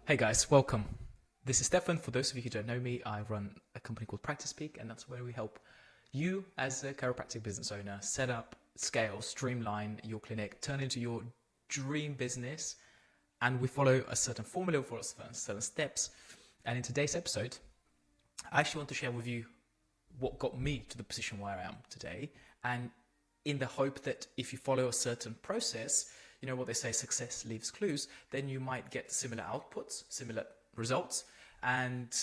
Hey guys, welcome. This is Stefan. For those of you who don't know me, I run a company called Practice Peak, and that's where we help you as a chiropractic business owner set up, scale, streamline your clinic, turn into your dream business. And we follow a certain formula, for certain steps. And in today's episode, I actually want to share with you what got me to the position where I am today. And in the hope that if you follow a certain process, you know what they say, success leaves clues, then you might get similar outputs, similar results. And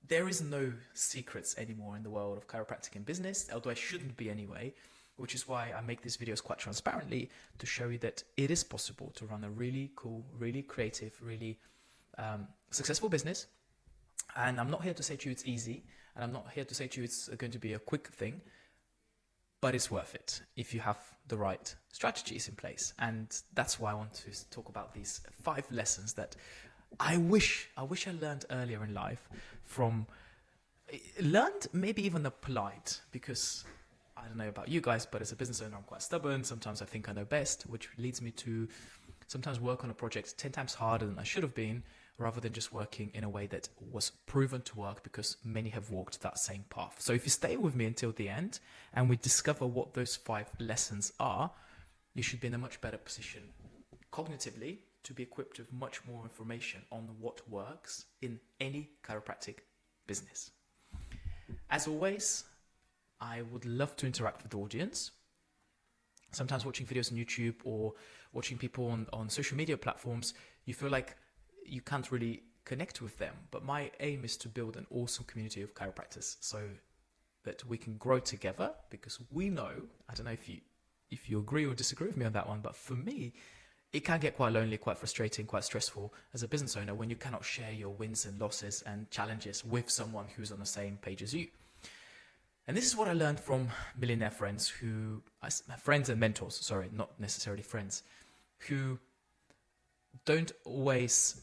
there is no secrets anymore in the world of chiropractic and business, although I shouldn't be anyway, which is why I make these videos quite transparently to show you that it is possible to run a really cool, really creative, really successful business. And I'm not here to say to you it's easy, and I'm not here to say to you it's going to be a quick thing, but it's worth it if you have the right strategies in place. And that's why I want to talk about these 5 lessons that I wish I learned earlier in life learned maybe even the polite, because I don't know about you guys, but as a business owner, I'm quite stubborn. Sometimes I think I know best, which leads me to sometimes work on a project 10 times harder than I should have been, rather than just working in a way that was proven to work because many have walked that same path. So if you stay with me until the end and we discover what those 5 lessons are, you should be in a much better position cognitively to be equipped with much more information on what works in any chiropractic business. As always, I would love to interact with the audience. Sometimes watching videos on YouTube or watching people on social media platforms, you feel like you can't really connect with them. But my aim is to build an awesome community of chiropractors so that we can grow together, because we know, I don't know if you agree or disagree with me on that one, but for me, it can get quite lonely, quite frustrating, quite stressful as a business owner when you cannot share your wins and losses and challenges with someone who's on the same page as you. And this is what I learned from millionaire friends friends and mentors, sorry, not necessarily friends, who don't always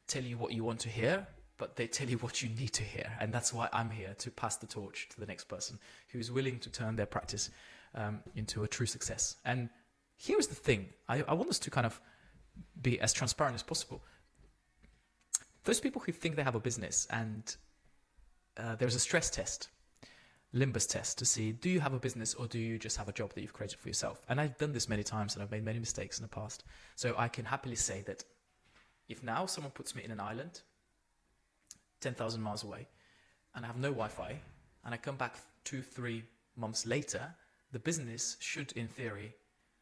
tell you what you want to hear, but they tell you what you need to hear. And that's why I'm here, to pass the torch to the next person who is willing to turn their practice into a true success. And here's the thing. I want us to kind of be as transparent as possible. Those people who think they have a business and there's a stress test, Limbus test, to see, do you have a business or do you just have a job that you've created for yourself? And I've done this many times and I've made many mistakes in the past. So I can happily say that if now someone puts me in an island 10,000 miles away and I have no Wi-Fi and I come back 2-3 months later, the business should, in theory,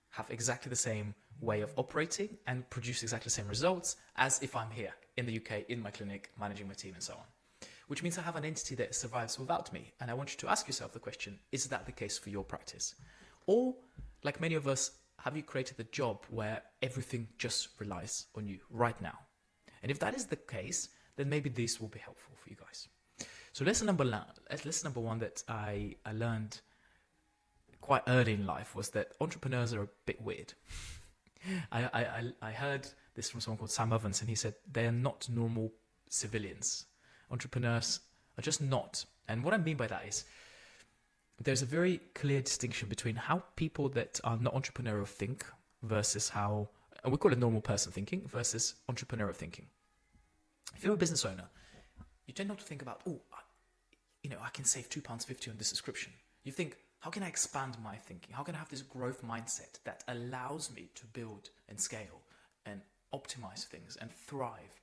have exactly the same way of operating and produce exactly the same results as if I'm here in the UK, in my clinic, managing my team and so on. Which means I have an entity that survives without me. And I want you to ask yourself the question, is that the case for your practice? Or, like many of us, have you created a job where everything just relies on you right now? And if that is the case, then maybe this will be helpful for you guys. So lesson number 1 that I learned quite early in life was that entrepreneurs are a bit weird. I heard this from someone called Sam Ovens, and he said they are not normal civilians. Entrepreneurs are just not. And what I mean by that is there's a very clear distinction between how people that are not entrepreneurial think versus how, and we call it normal person thinking, versus entrepreneurial thinking. If you're a business owner, you tend not to think about, I can save £2.50 on this subscription. You think, how can I expand my thinking? How can I have this growth mindset that allows me to build and scale and optimize things and thrive,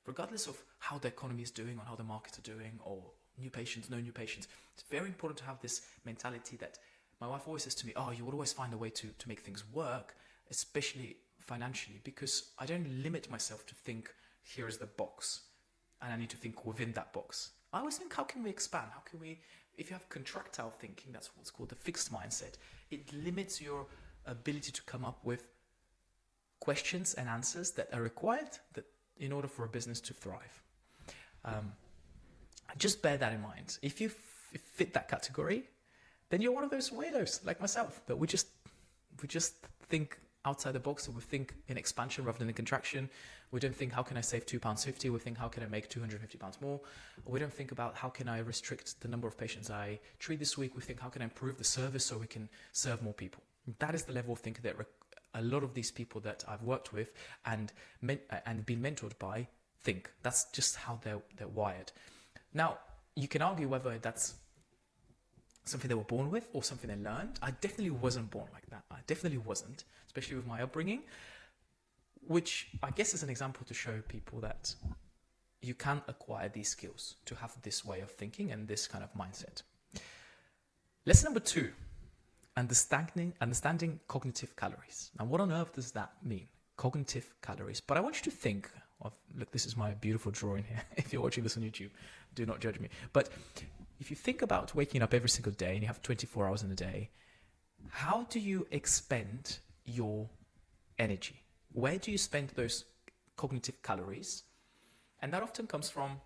regardless of how the economy is doing or how the markets are doing, or new patients, no new patients? It's very important to have this mentality that my wife always says to me, you would always find a way to make things work, especially financially, because I don't limit myself to think, here is the box, and I need to think within that box. I always think, how can we expand? How can we, if you have contractile thinking, that's what's called the fixed mindset, it limits your ability to come up with questions and answers that are required in order for a business to thrive. Just bear that in mind. If you fit that category, then you're one of those weirdos like myself, that we just think outside the box, and we think in expansion rather than in contraction. We don't think, how can I save £2.50? We think, how can I make £250 more? We don't think about, how can I restrict the number of patients I treat this week? We think, how can I improve the service so we can serve more people? That is the level of thinking that a lot of these people that I've worked with and been mentored by think. That's just how they're wired. Now, you can argue whether that's something they were born with or something they learned. I definitely wasn't born like that. I definitely wasn't, especially with my upbringing, which I guess is an example to show people that you can acquire these skills to have this way of thinking and this kind of mindset. Lesson number 2, understanding cognitive calories. Now, what on earth does that mean? Cognitive calories. But I want you to think of, look, this is my beautiful drawing here. If you're watching this on YouTube, do not judge me. But if you think about waking up every single day and you have 24 hours in a day, how do you expend your energy? Where do you spend those cognitive calories? And that often comes from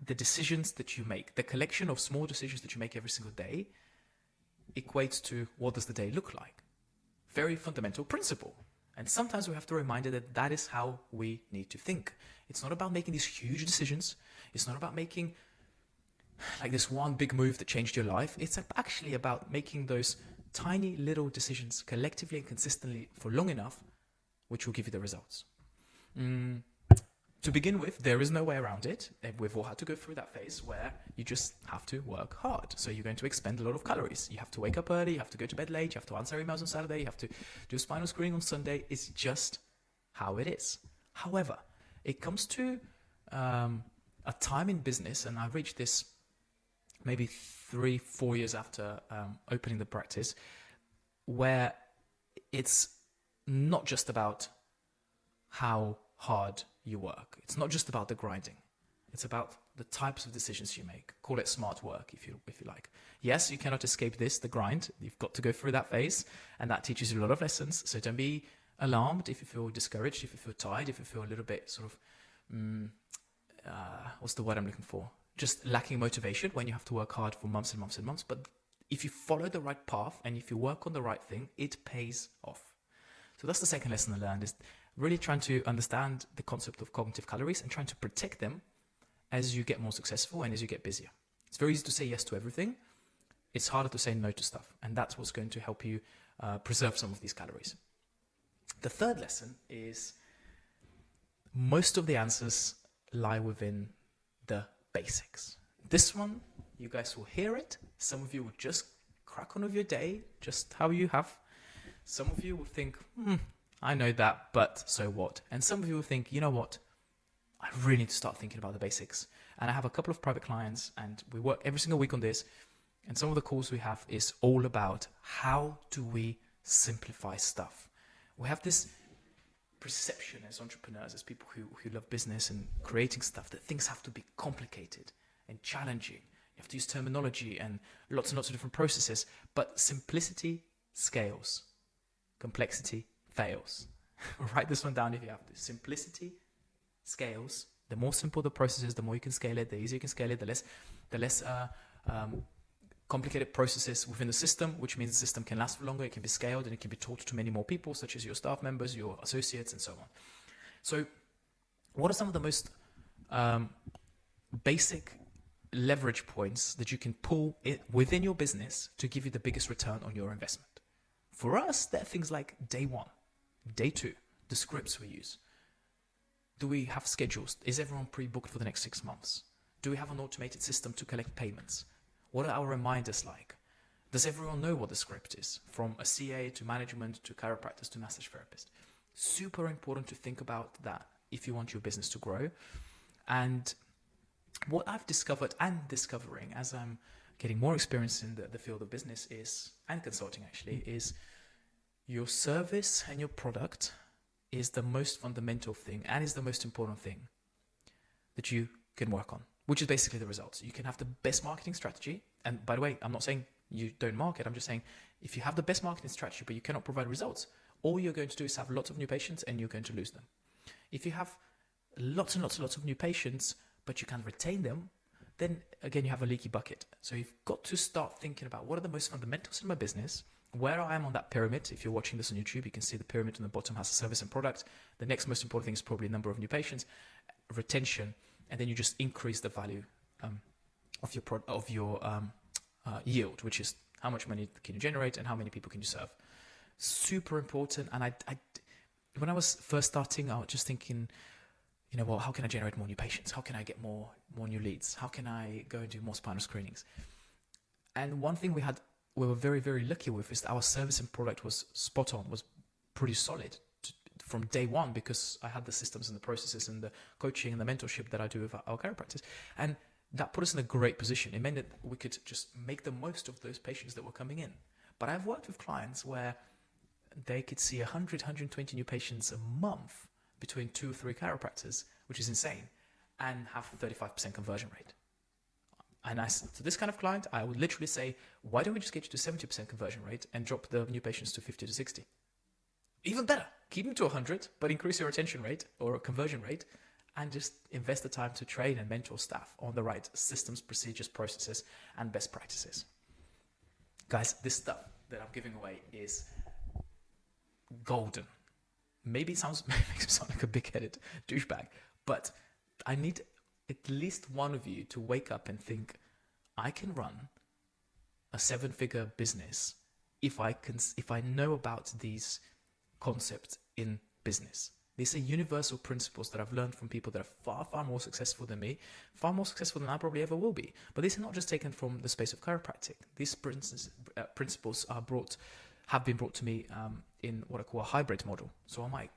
the decisions that you make. The collection of small decisions that you make every single day equates to what does the day look like? Very fundamental principle. And sometimes we have to remind it that that is how we need to think. It's not about making these huge decisions. It's not about making like this one big move that changed your life. It's actually about making those tiny little decisions collectively and consistently for long enough, which will give you the results. To begin with, there is no way around it. We've all had to go through that phase where you just have to work hard. So you're going to expend a lot of calories. You have to wake up early, you have to go to bed late, you have to answer emails on Saturday, you have to do spinal screening on Sunday. It's just how it is. However, it comes to a time in business, and I reached this maybe 3-4 years after opening the practice, where it's not just about how hard you work. It's not just about the grinding. It's about the types of decisions you make. Call it smart work if you like. Yes, you cannot escape this, the grind. You've got to go through that phase, and that teaches you a lot of lessons. So don't be alarmed if you feel discouraged, if you feel tired, if you feel a little bit sort of, what's the word I'm looking for? Just lacking motivation when you have to work hard for months and months and months. But if you follow the right path and if you work on the right thing, it pays off. So that's the second lesson I learned, is really trying to understand the concept of cognitive calories and trying to protect them as you get more successful and as you get busier. It's very easy to say yes to everything. It's harder to say no to stuff. And that's what's going to help you preserve some of these calories. The third lesson is most of the answers lie within the basics. This one, you guys will hear it. Some of you will just crack on with your day, just how you have. Some of you will think, I know that, but so what? And some of you will think, you know what? I really need to start thinking about the basics. And I have a couple of private clients, and we work every single week on this. And some of the calls we have is all about how do we simplify stuff. We have this perception as entrepreneurs, as people who love business and creating stuff, that things have to be complicated and challenging. You have to use terminology and lots and lots of different processes. But simplicity scales. Complexity fails. Write this one down if you have to. Simplicity scales. The more simple the process is, the more you can scale it, the easier you can scale it, the less complicated processes within the system, which means the system can last for longer, it can be scaled, and it can be taught to many more people, such as your staff members, your associates, and so on. So what are some of the most basic leverage points that you can pull within your business to give you the biggest return on your investment? For us, there are things like day 1, day 2, the scripts we use. Do we have schedules? Is everyone pre-booked for the next 6 months? Do we have an automated system to collect payments? What are our reminders like? Does everyone know what the script is? From a CA to management to chiropractors to massage therapist. Super important to think about that if you want your business to grow. And what I've discovered and discovering as I'm getting more experience in the field of business is, and consulting actually, is your service and your product is the most fundamental thing and is the most important thing that you can work on, which is basically the results. You can have the best marketing strategy. And by the way, I'm not saying you don't market. I'm just saying if you have the best marketing strategy, but you cannot provide results, all you're going to do is have lots of new patients and you're going to lose them. If you have lots and lots and lots of new patients, but you can't retain them, then again, you have a leaky bucket. So you've got to start thinking about what are the most fundamentals in my business, where I am on that pyramid. If you're watching this on YouTube, you can see the pyramid on the bottom has a service and product. The next most important thing is probably number of new patients, retention, and then you just increase the value of your yield, which is how much money can you generate and how many people can you serve. Super important. And I when I was first starting, I was just thinking, well, how can I generate more new patients? How can I get more new leads? How can I go and do more spinal screenings? And one thing we were very, very lucky with is that our service and product was spot on, was pretty solid from day one, because I had the systems and the processes and the coaching and the mentorship that I do with our chiropractors. And that put us in a great position. It meant that we could just make the most of those patients that were coming in. But I've worked with clients where they could see 100, 120 new patients a month between 2 or 3 chiropractors, which is insane, and have 35% conversion rate. And to this kind of client, I would literally say, why don't we just get you to 70% conversion rate and drop the new patients to 50 to 60? Even better, keep them to 100, but increase your retention rate or conversion rate, and just invest the time to train and mentor staff on the right systems, procedures, processes, and best practices. Guys, this stuff that I'm giving away is golden. Maybe it makes me sound like a big-headed douchebag, but I need at least one of you to wake up and think, I can run a 7-figure business if I know about these concepts in business. These are universal principles that I've learned from people that are far, far more successful than me, far more successful than I probably ever will be. But these are not just taken from the space of chiropractic. These principles have been brought to me in what I call a hybrid model. So I might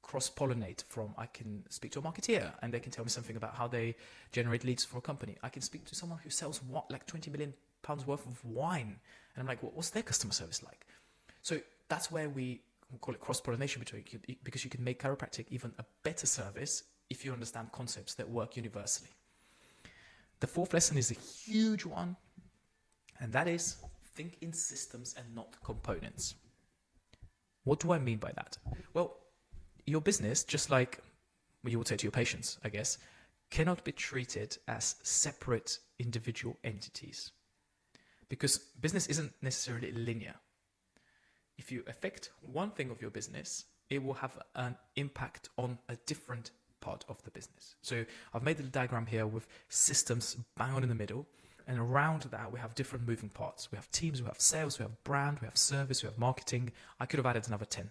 cross-pollinate I can speak to a marketeer and they can tell me something about how they generate leads for a company. I can speak to someone who sells like 20 million pounds worth of wine. And I'm like, what's their customer service like? So that's where we call it cross-pollination because you can make chiropractic even a better service if you understand concepts that work universally. The 4th lesson is a huge one, and that is think in systems and not components. What do I mean by that? Well, your business, just like you would say to your patients, I guess, cannot be treated as separate individual entities, because business isn't necessarily linear. If you affect one thing of your business, it will have an impact on a different part of the business. So I've made the diagram here with systems bang on in the middle, and around that we have different moving parts. We have teams, we have sales, we have brand, we have service, we have marketing. I could have added another 10.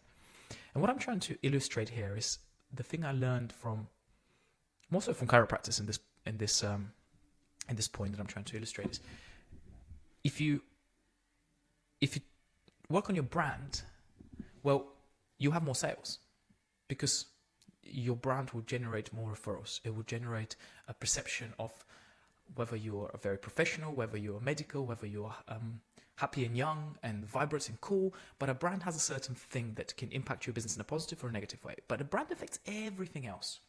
And what I'm trying to illustrate here is the thing I learned more so from chiropractic in this point that I'm trying to illustrate is if you work on your brand, well, you have more sales because your brand will generate more referrals. It will generate a perception of whether you're a very professional, whether you're medical, whether you're happy and young and vibrant and cool. But a brand has a certain thing that can impact your business in a positive or a negative way. But a brand affects everything else.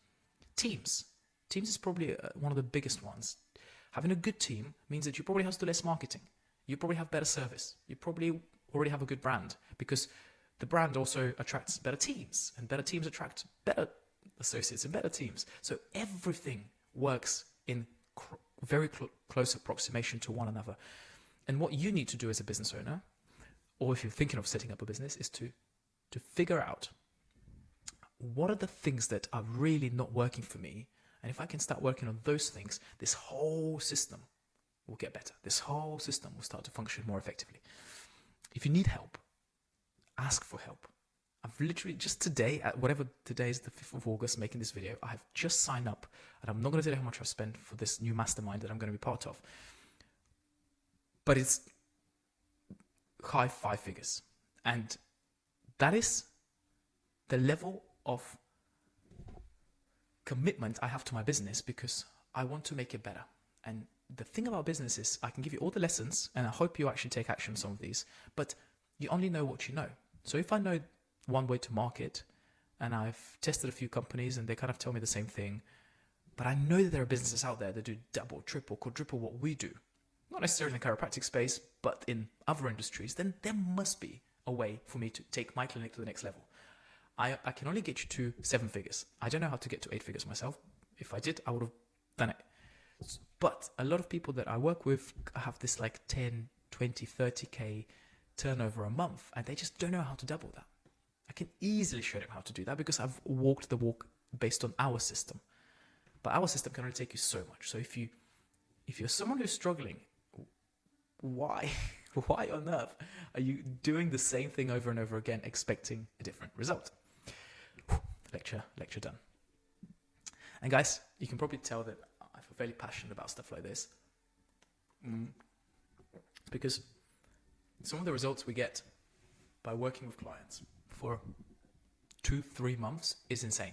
Teams is probably one of the biggest ones. Having a good team means that you probably have to do less marketing. You probably have better service. You probably already have a good brand because the brand also attracts better teams, and better teams attract better associates and better teams. So everything works in very close approximation to one another. And what you need to do as a business owner, or if you're thinking of setting up a business, is to figure out what are the things that are really not working for me. And if I can start working on those things, this whole system will get better. This whole system will start to function more effectively. If you need help, ask for help. I've literally just today, today is the 5th of August, making this video, I have just signed up, and I'm not going to tell you how much I've spent for this new mastermind that I'm going to be part of. But it's high 5 figures. And that is the level of commitment I have to my business because I want to make it better. And the thing about business is I can give you all the lessons, and I hope you actually take action on some of these, but you only know what you know. So if I know one way to market, and I've tested a few companies and they kind of tell me the same thing, but I know that there are businesses out there that do double, triple, quadruple what we do, not necessarily in the chiropractic space, but in other industries, then there must be a way for me to take my clinic to the next level. I can only get you to 7 figures. I don't know how to get to 8 figures myself. If I did, I would have done it. But a lot of people that I work with have this like 10, 20, 30K turnover a month, and they just don't know how to double that. I can easily show them how to do that because I've walked the walk based on our system. But our system can only take you so much. So if you're someone who's struggling, why on earth are you doing the same thing over and over again, expecting a different result? Lecture done. And guys, you can probably tell that I feel fairly passionate about stuff like this. Because some of the results we get by working with clients for 2-3 months is insane.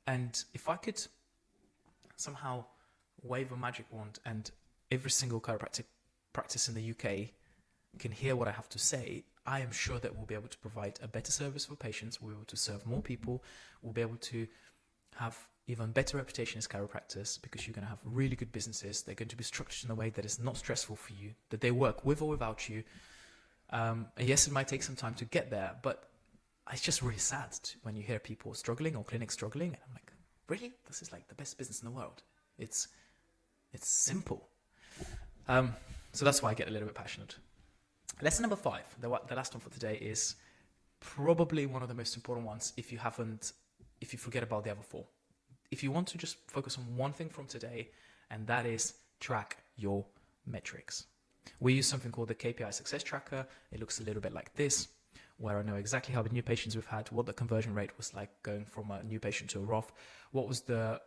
And if I could somehow wave a magic wand and every single chiropractic practice in the UK can hear what I have to say, I am sure that we'll be able to provide a better service for patients. We'll be able to serve more people. We'll be able to have even better reputation as chiropractors, because you're going to have really good businesses. They're going to be structured in a way that is not stressful for you, that they work with or without you. And yes, it might take some time to get there, but it's just really sad when you hear people struggling or clinics struggling. And I'm like, really? This is like the best business in the world. It's simple. So that's why I get a little bit passionate. Lesson number 5, the last one for today, is probably one of the most important ones if you forget about the other 4. If you want to just focus on one thing from today, and that is track your metrics. We use something called the KPI Success Tracker. It looks a little bit like this, where I know exactly how many new patients we've had, what the conversion rate was like going from a new patient to a ROF, what was the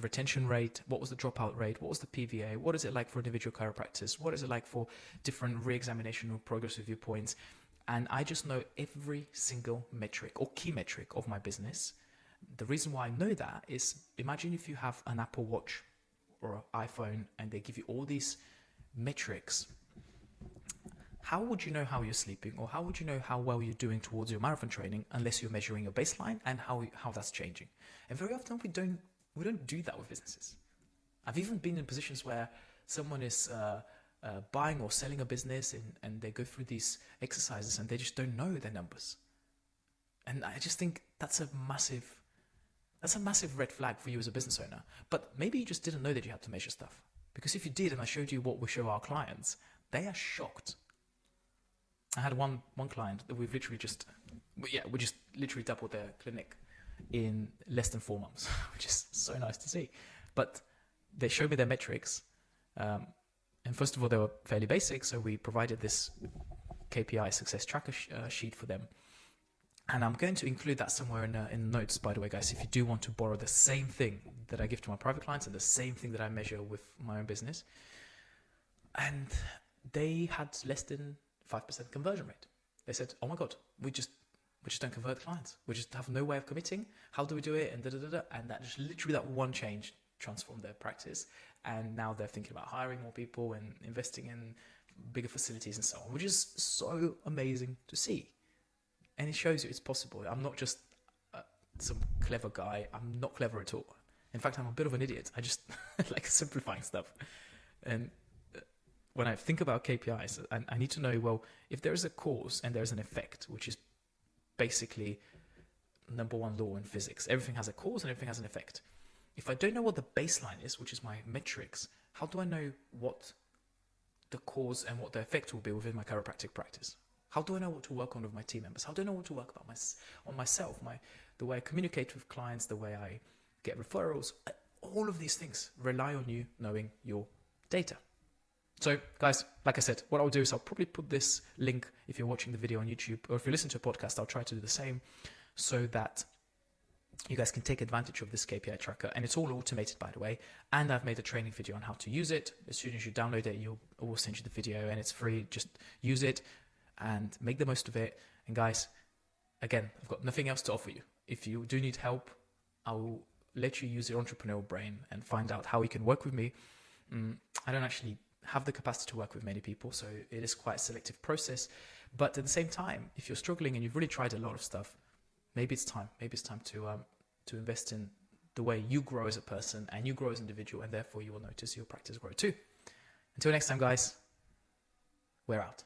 retention rate, what was the dropout rate, what was the PVA, what is it like for individual chiropractors, what is it like for different re-examination or progress review points. And I just know every single metric or key metric of my business. The reason why I know that is, imagine if you have an Apple Watch or an iPhone and they give you all these metrics. How would you know how you're sleeping, or how would you know how well you're doing towards your marathon training unless you're measuring your baseline and how that's changing? And very often we don't do that with businesses. I've even been in positions where someone is buying or selling a business and they go through these exercises and they just don't know their numbers. And I just think that's a massive red flag for you as a business owner. But maybe you just didn't know that you had to measure stuff. Because if you did, and I showed you what we show our clients, they are shocked. I had one client that we just literally doubled their clinic in less than 4 months, which is so nice to see. But they showed me their metrics. And first of all, they were fairly basic. So we provided this KPI Success Tracker sheet for them. And I'm going to include that somewhere in notes, by the way, guys, if you do want to borrow the same thing that I give to my private clients and the same thing that I measure with my own business. And they had less than 5% conversion rate. They said, oh my God, we just don't convert clients. We just have no way of committing. How do we do it? And And that just literally, that one change transformed their practice. And now they're thinking about hiring more people and investing in bigger facilities and so on, which is so amazing to see. And it shows you it's possible. I'm not just some clever guy. I'm not clever at all. In fact, I'm a bit of an idiot. I just like simplifying stuff. And when I think about KPIs, I need to know, well, if there is a cause and there's an effect, which is basically number one law in physics. Everything has a cause and everything has an effect. If I don't know what the baseline is, which is my metrics, how do I know what the cause and what the effect will be within my chiropractic practice? How do I know what to work on with my team members? How do I know what to work about on myself, the way I communicate with clients, the way I get referrals? All of these things rely on you knowing your data. So guys, like I said, what I'll do is I'll probably put this link, if you're watching the video on YouTube, or if you listen to a podcast, I'll try to do the same so that you guys can take advantage of this KPI tracker. And it's all automated, by the way. And I've made a training video on how to use it. As soon as you download it, we'll send you the video and it's free. Just use it and make the most of it. And guys, again, I've got nothing else to offer you. If you do need help, I'll let you use your entrepreneurial brain and find out how you can work with me. I don't actually have the capacity to work with many people, so it is quite a selective process. But at the same time, if you're struggling and you've really tried a lot of stuff, maybe it's time to invest in the way you grow as a person and you grow as an individual, and therefore you will notice your practice grow too. Until next time, guys, we're out.